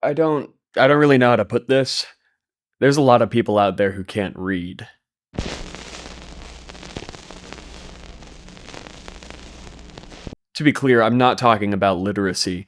I don't really know how to put this. There's a lot of people out there who can't read. To be clear, I'm not talking about literacy.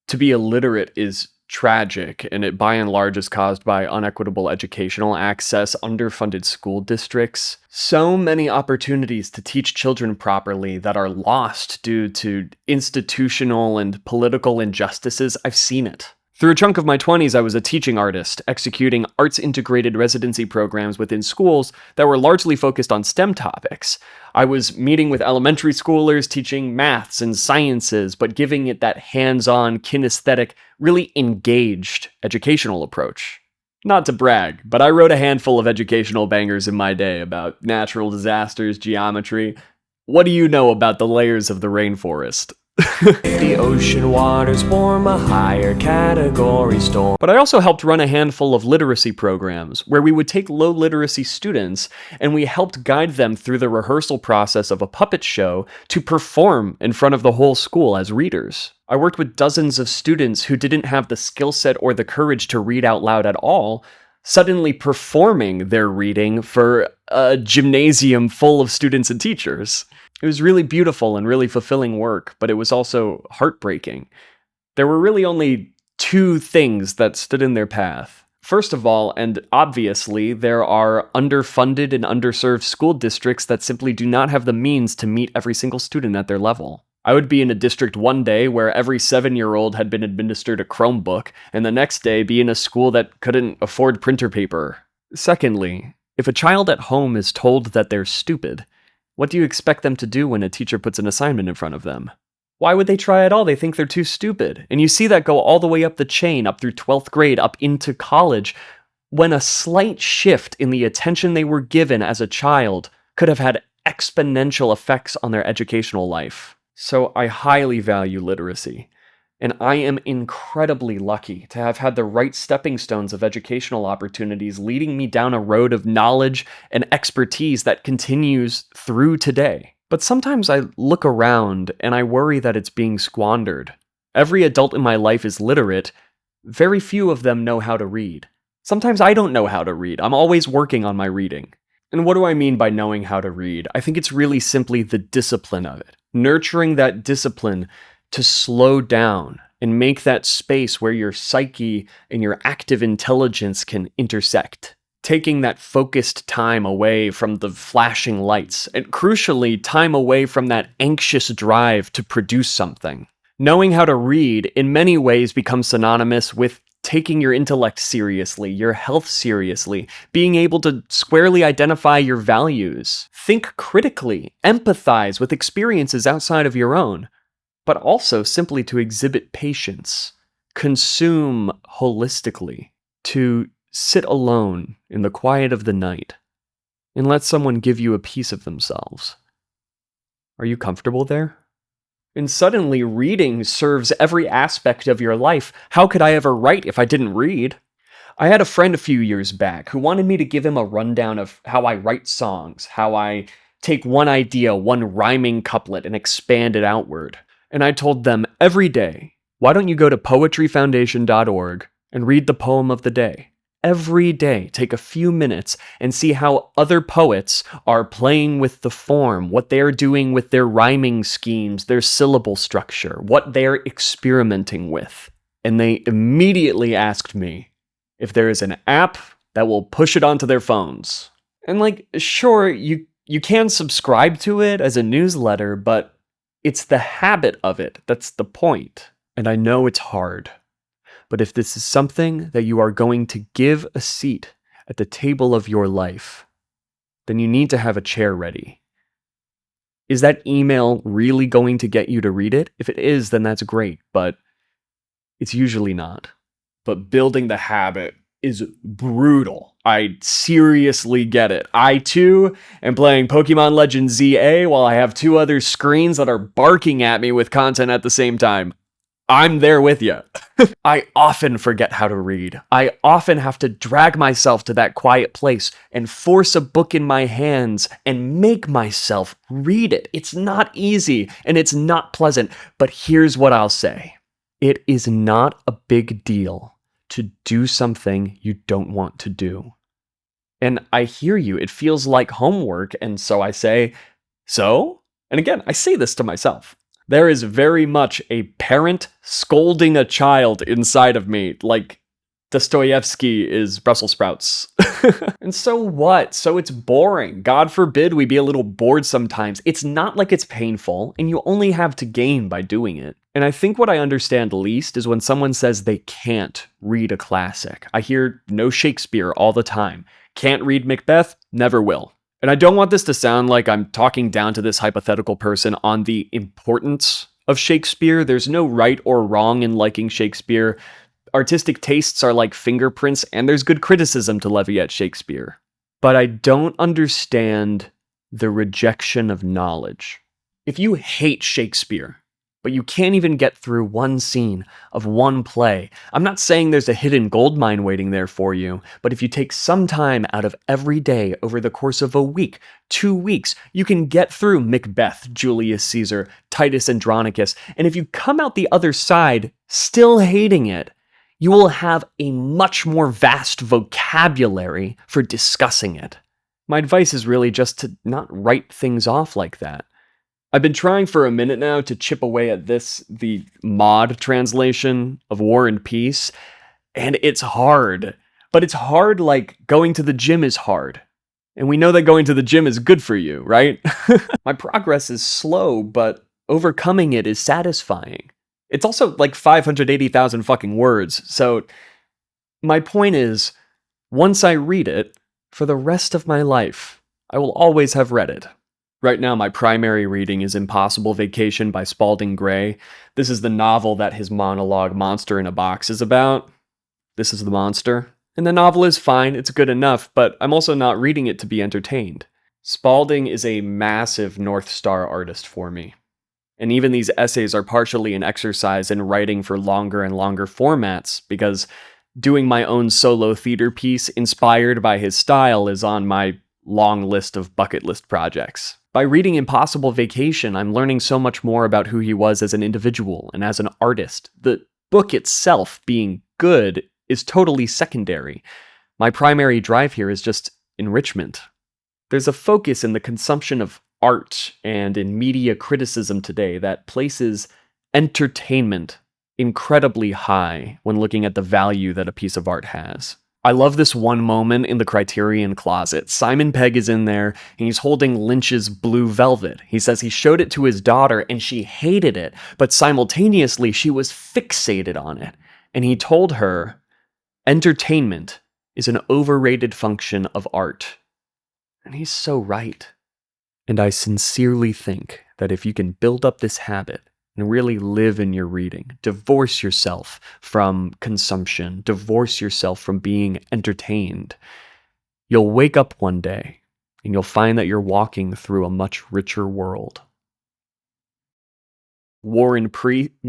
To be illiterate is tragic, and it by and large is caused by unequitable educational access, underfunded school districts, so many opportunities to teach children properly that are lost due to institutional and political injustices. I've seen it. Through a chunk of my 20s, I was a teaching artist, executing arts-integrated residency programs within schools that were largely focused on STEM topics. I was meeting with elementary schoolers, teaching maths and sciences, but giving it that hands-on, kinesthetic, really engaged educational approach. Not to brag, but I wrote a handful of educational bangers in my day about natural disasters, geometry. What do you know about the layers of the rainforest? The ocean waters form a higher category storm. But I also helped run a handful of literacy programs where we would take low literacy students and we helped guide them through the rehearsal process of a puppet show to perform in front of the whole school as readers. I worked with dozens of students who didn't have the skill set or the courage to read out loud at all, suddenly performing their reading for a gymnasium full of students and teachers. It was really beautiful and really fulfilling work, but it was also heartbreaking. There were really only two things that stood in their path. First of all, and obviously, there are underfunded and underserved school districts that simply do not have the means to meet every single student at their level. I would be in a district one day where every 7-year-old had been administered a Chromebook, and the next day be in a school that couldn't afford printer paper. Secondly, if a child at home is told that they're stupid, what do you expect them to do when a teacher puts an assignment in front of them? Why would they try at all? They think they're too stupid. And you see that go all the way up the chain, up through 12th grade, up into college, when a slight shift in the attention they were given as a child could have had exponential effects on their educational life. So I highly value literacy. And I am incredibly lucky to have had the right stepping stones of educational opportunities leading me down a road of knowledge and expertise that continues through today. But sometimes I look around and I worry that it's being squandered. Every adult in my life is literate. Very few of them know how to read. Sometimes I don't know how to read. I'm always working on my reading. And what do I mean by knowing how to read? I think it's really simply the discipline of it. Nurturing that discipline to slow down and make that space where your psyche and your active intelligence can intersect. Taking that focused time away from the flashing lights, and crucially, time away from that anxious drive to produce something. Knowing how to read in many ways becomes synonymous with taking your intellect seriously, your health seriously, being able to squarely identify your values, think critically, empathize with experiences outside of your own, but also simply to exhibit patience, consume holistically, to sit alone in the quiet of the night, and let someone give you a piece of themselves. Are you comfortable there? And suddenly reading serves every aspect of your life. How could I ever write if I didn't read? I had a friend a few years back who wanted me to give him a rundown of how I write songs, how I take one idea, one rhyming couplet, and expand it outward. And I told them every day, why don't you go to poetryfoundation.org and read the poem of the day? Every day, take a few minutes and see how other poets are playing with the form, what they're doing with their rhyming schemes, their syllable structure, what they're experimenting with. And they immediately asked me if there is an app that will push it onto their phones. And sure, you can subscribe to it as a newsletter, but it's the habit of it that's the point. And I know it's hard. But if this is something that you are going to give a seat at the table of your life, then you need to have a chair ready. Is that email really going to get you to read it? If it is, then that's great, but it's usually not. But building the habit is brutal. I seriously get it. I too am playing Pokemon Legends ZA while I have two other screens that are barking at me with content at the same time. I'm there with you. I often forget how to read. I often have to drag myself to that quiet place and force a book in my hands and make myself read it. It's not easy and it's not pleasant, but here's what I'll say. It is not a big deal to do something you don't want to do. And I hear you, it feels like homework, and so I say, so? And again, I say this to myself. There is very much a parent scolding a child inside of me, like Dostoevsky is Brussels sprouts. And so what? So it's boring. God forbid we be a little bored sometimes. It's not like it's painful, and you only have to gain by doing it. And I think what I understand least is when someone says they can't read a classic. I hear no Shakespeare all the time. Can't read Macbeth, never will. And I don't want this to sound like I'm talking down to this hypothetical person on the importance of Shakespeare. There's no right or wrong in liking Shakespeare. Artistic tastes are like fingerprints, and there's good criticism to levy at Shakespeare. But I don't understand the rejection of knowledge. If you hate Shakespeare, but you can't even get through one scene of one play, I'm not saying there's a hidden goldmine waiting there for you, but if you take some time out of every day over the course of a week, 2 weeks, you can get through Macbeth, Julius Caesar, Titus Andronicus, and if you come out the other side still hating it, you will have a much more vast vocabulary for discussing it. My advice is really just to not write things off like that. I've been trying for a minute now to chip away at this, the mod translation of War and Peace, and it's hard. But it's hard like going to the gym is hard. And we know that going to the gym is good for you, right? My progress is slow, but overcoming it is satisfying. It's also like 580,000 fucking words, so my point is, once I read it, for the rest of my life, I will always have read it. Right now, my primary reading is Impossible Vacation by Spalding Gray. This is the novel that his monologue Monster in a Box is about. This is the monster. And the novel is fine, it's good enough, but I'm also not reading it to be entertained. Spalding is a massive North Star artist for me. And even these essays are partially an exercise in writing for longer and longer formats, because doing my own solo theater piece inspired by his style is on my long list of bucket list projects. By reading Impossible Vacation, I'm learning so much more about who he was as an individual and as an artist. The book itself being good is totally secondary. My primary drive here is just enrichment. There's a focus in the consumption of art and in media criticism today that places entertainment incredibly high when looking at the value that a piece of art has. I love this one moment in the Criterion Closet. Simon Pegg is in there, and he's holding Lynch's Blue Velvet. He says he showed it to his daughter, and she hated it, but simultaneously she was fixated on it. And he told her, entertainment is an overrated function of art. And he's so right. And I sincerely think that if you can build up this habit and really live in your reading, divorce yourself from consumption, divorce yourself from being entertained, you'll wake up one day and you'll find that you're walking through a much richer world.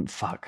Fuck.